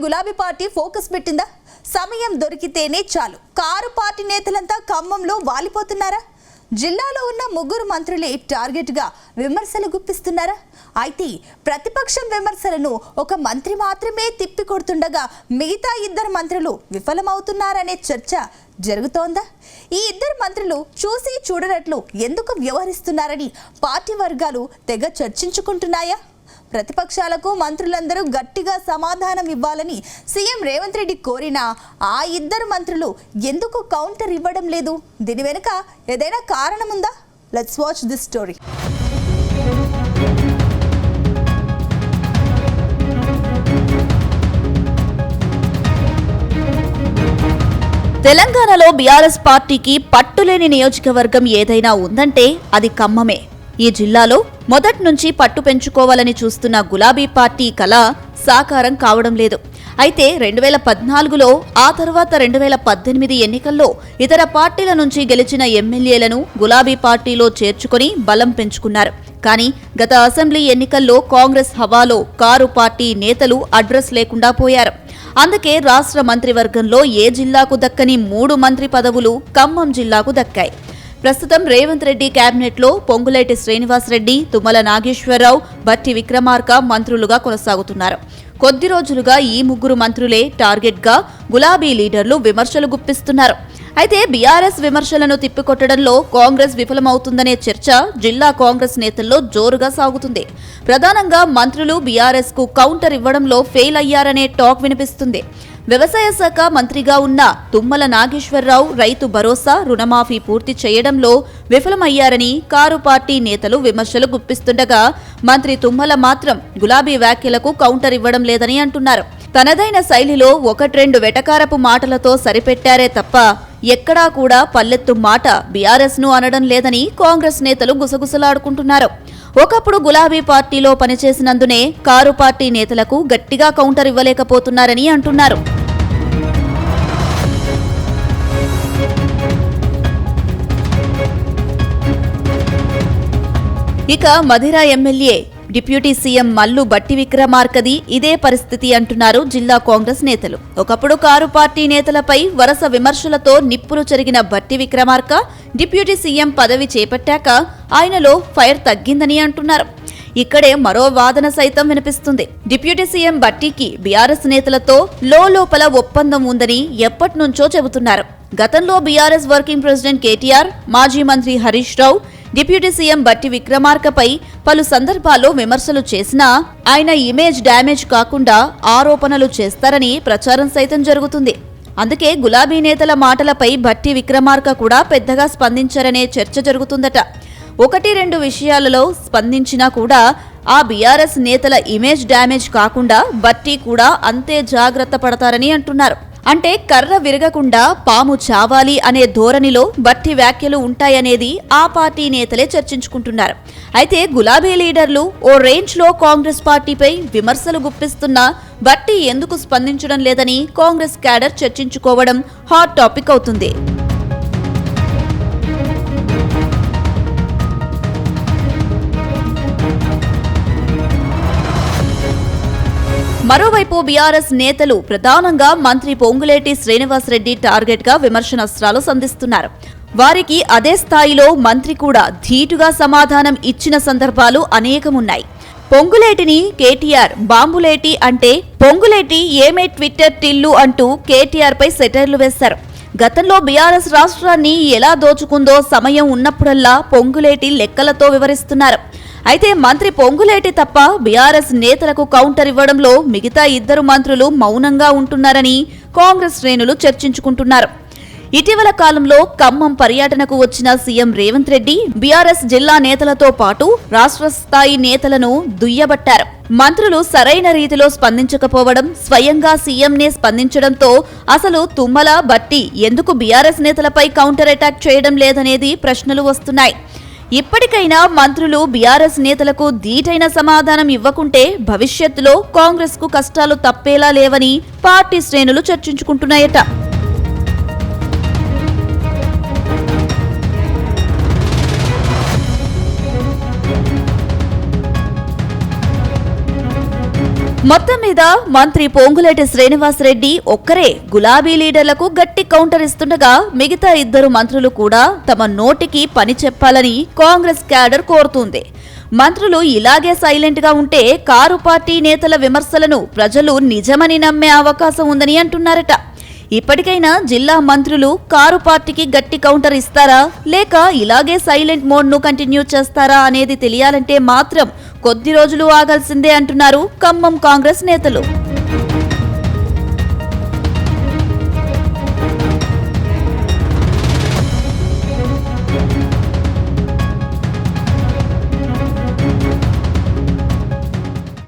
గులాబీ party focus పెట్టిందా? సమయం దొరికితేనే చాలు కారు పార్టీ నేతలంతా ఖమ్మంలో వాలిపోతున్నారా? జిల్లాలో ఉన్న ముగ్గురు మంత్రులే టార్గెట్ గా విమర్శలు గుప్పిస్తున్నారా? అయితే ప్రతిపక్షం విమర్శలను ఒక మంత్రి మాత్రమే తిప్పికొడుతుండగా మిగతా ఇద్దరు మంత్రులు విఫలమవుతున్నారనే చర్చ జరుగుతోందా? ఈ ఇద్దరు మంత్రులు చూసి చూడనట్లు ఎందుకు వ్యవహరిస్తున్నారని పార్టీ వర్గాలు తెగ చర్చించుకుంటున్నాయా? ప్రతిపక్షాలకు మంత్రులందరూ గట్టిగా సమాధానం ఇవ్వాలని సీఎం రేవంత్ రెడ్డి కోరినా ఆ ఇద్దరు మంత్రులు ఎందుకు కౌంటర్ ఇవ్వడం లేదు? దీని వెనుక ఏదైనా కారణం ఉందా? Let's watch this story. తెలంగాణలో బీఆర్ఎస్ పార్టీకి పట్టులేని నియోజకవర్గం ఏదైనా ఉందంటే అది ఖమ్మమే. ఈ జిల్లాలో మొదటి నుంచి పట్టు పెంచుకోవాలని చూస్తున్న గులాబీ పార్టీ కళ సాకారం కావడం లేదు. అయితే 2014లో ఆ తర్వాత 2018 ఎన్నికల్లో ఇతర పార్టీల నుంచి గెలిచిన ఎమ్మెల్యేలను గులాబీ పార్టీలో చేర్చుకుని బలం పెంచుకున్నారు. కానీ గత అసెంబ్లీ ఎన్నికల్లో కాంగ్రెస్ హవాలో కారు పార్టీ నేతలు అడ్రస్ లేకుండా పోయారు. అందుకే రాష్ట్ర మంత్రివర్గంలో ఏ జిల్లాకు దక్కని 3 మంత్రి పదవులు ఖమ్మం జిల్లాకు దక్కాయి. ప్రస్తుతం రేవంత్ రెడ్డి కేబినెట్లో పొంగులేటి శ్రీనివాసరెడ్డి, తుమ్మల నాగేశ్వరరావు, బట్టి విక్రమార్క మంత్రులుగా కొనసాగుతున్నారు. కొద్ది రోజులుగా ఈ ముగ్గురు మంత్రులే టార్గెట్గా గులాబీ లీడర్లు విమర్శలు గుప్పిస్తున్నారు. అయితే బీఆర్ఎస్ విమర్శలను తిప్పికొట్టడంలో కాంగ్రెస్ విఫలమవుతుందనే చర్చ జిల్లా కాంగ్రెస్ నేతల్లో జోరుగా సాగుతుంది. ప్రధానంగా మంత్రులు బీఆర్ఎస్ కు కౌంటర్ ఇవ్వడంలో ఫెయిల్ అయ్యారనే టాక్ వినిపిస్తుంది. వ్యవసాయ శాఖ మంత్రిగా ఉన్న తుమ్మల నాగేశ్వరరావు రైతు భరోసా, రుణమాఫీ పూర్తి చేయడంలో విఫలమయ్యారని కారు పార్టీ నేతలు విమర్శలు గుప్పిస్తుండగా మంత్రి తుమ్మల మాత్రం గులాబీ వ్యాఖ్యలకు కౌంటర్ ఇవ్వడం లేదని అంటున్నారు. తనదైన శైలిలో 1-2 వెటకారపు మాటలతో సరిపెట్టారే తప్ప ఎక్కడా కూడా పల్లెత్తు మాట బీఆర్ఎస్ ను అనడం లేదని కాంగ్రెస్ నేతలు గుసగుసలాడుకుంటున్నారు. ఒకప్పుడు గులాబీ పార్టీలో పనిచేసినందునే కారు పార్టీ నేతలకు గట్టిగా కౌంటర్ ఇవ్వలేకపోతున్నారని అంటున్నారు. ఇక Madhira MLA deputy CM Mallu బట్టి విక్రమార్కది ఇదే పరిస్థితి అంటున్నారు జిల్లా కాంగ్రెస్ నేతలు. ఒకప్పుడు కారు పార్టీ నేతలపై వరుస విమర్శలతో నిప్పులు చెరిగిన బట్టి విక్రమార్క డిప్యూటీ సీఎం పదవి చేపట్టాక ఆయనలో ఫైర్ తగ్గిందని అంటున్నారు. ఇక్కడే మరో వాదన సైతం వినిపిస్తుంది. డిప్యూటీ సీఎం బట్టికి బీఆర్ఎస్ నేతలతో లోపల ఒప్పందం ఉందని ఎప్పటినుంచో చెబుతున్నారు. గతంలో బీఆర్ఎస్ వర్కింగ్ ప్రెసిడెంట్ కేటీఆర్, మాజీ మంత్రి హరీష్ రావు డిప్యూటీ సీఎం బట్టి విక్రమార్కపై పలు సందర్భాల్లో విమర్శలు చేసినా ఆయన ఇమేజ్ డ్యామేజ్ కాకుండా ఆరోపణలు చేస్తారని ప్రచారం సైతం జరుగుతుంది. అందుకే గులాబీ నేతల మాటలపై బట్టి విక్రమార్క కూడా పెద్దగా స్పందించారనే చర్చ జరుగుతుందట. 1-2 విషయాలలో స్పందించినా కూడా ఆ బీఆర్ఎస్ నేతల ఇమేజ్ డ్యామేజ్ కాకుండా బట్టి కూడా అంతే జాగ్రత్త పడతారని అంటున్నారు. అంటే కర్ర విరగకుండా పాము చావాలి అనే ధోరణిలో బట్టి వ్యాఖ్యలు ఉంటాయనేది ఆ పార్టీ నేతలే చర్చించుకుంటున్నారు. అయితే గులాబీ లీడర్లు ఓ రేంజ్లో కాంగ్రెస్ పార్టీపై విమర్శలు గుప్పిస్తున్నా బట్టి ఎందుకు స్పందించడం లేదని కాంగ్రెస్ క్యాడర్ చర్చించుకోవడం హాట్ టాపిక్ అవుతుంది. మరోవైపు బీఆర్ఎస్ నేతలు ప్రధానంగా మంత్రి పొంగులేటి శ్రీనివాసరెడ్డి టార్గెట్ గా విమర్శనాస్త్రాలు సంధిస్తున్నారు. వారికి అదే స్థాయిలో మంత్రి కూడా ధీటుగా సమాధానం ఇచ్చిన సందర్భాలు అనేకమున్నాయి. పొంగులేటిని కేటీఆర్ బాంబులేటి అంటే పొంగులేటి ఏమే ట్విట్టర్ టిల్లు అంటూ కేటీఆర్ పై సెటైర్లు వేశారు. గతంలో బీఆర్ఎస్ రాష్ట్రాన్ని ఎలా దోచుకుందో సమయం ఉన్నప్పుడల్లా పొంగులేటి లెక్కలతో వివరిస్తున్నారు. అయితే మంత్రి పొంగులేటి తప్ప బీఆర్ఎస్ నేతలకు కౌంటర్ ఇవ్వడంలో మిగతా ఇద్దరు మంత్రులు మౌనంగా ఉంటున్నారని కాంగ్రెస్ శ్రేణులు చర్చించుకుంటున్నారు. ఇటీవల కాలంలో ఖమ్మం పర్యటనకు వచ్చిన సీఎం రేవంత్ రెడ్డి బీఆర్ఎస్ జిల్లా నేతలతో పాటు రాష్ట్ర స్థాయి నేతలను దుయ్యబట్టారు. మంత్రులు సరైన రీతిలో స్పందించకపోవడం, స్వయంగా సీఎంనే స్పందించడంతో అసలు తుమ్మల, బట్టి ఎందుకు బీఆర్ఎస్ నేతలపై కౌంటర్ అటాక్ చేయడం లేదనేది ప్రశ్నలు వస్తున్నాయి. ఇప్పటికైనా మంత్రులు బీఆర్ఎస్ నేతలకు ధీటైన సమాధానం ఇవ్వకుంటే భవిష్యత్తులో కాంగ్రెస్ కు కష్టాలు తప్పేలా లేవని పార్టీ శ్రేణులు చర్చించుకుంటున్నాయట. మొత్తం మీద మంత్రి పొంగులేటి శ్రీనివాసరెడ్డి ఒక్కరే గులాబీ లీడర్లకు గట్టి కౌంటర్ ఇస్తుండగా మిగతా ఇద్దరు మంత్రులు కూడా తమ నోటికి పని చెప్పాలని కాంగ్రెస్ క్యాడర్ కోరుతుంది. మంత్రులు ఇలాగే సైలెంట్ గా ఉంటే కారు పార్టీ నేతల విమర్శలను ప్రజలు నిజమని నమ్మే అవకాశం ఉందని అంటున్నారట. ఇప్పటికైనా జిల్లా మంత్రులు కారు పార్టీకి గట్టి కౌంటర్ ఇస్తారా లేక ఇలాగే సైలెంట్ మోడ్ ను కంటిన్యూ చేస్తారా అనేది తెలియాలంటే మాత్రం కొద్ది రోజులు ఆగాల్సిందే అంటున్నారు ఖమ్మం కాంగ్రెస్ నేతలు.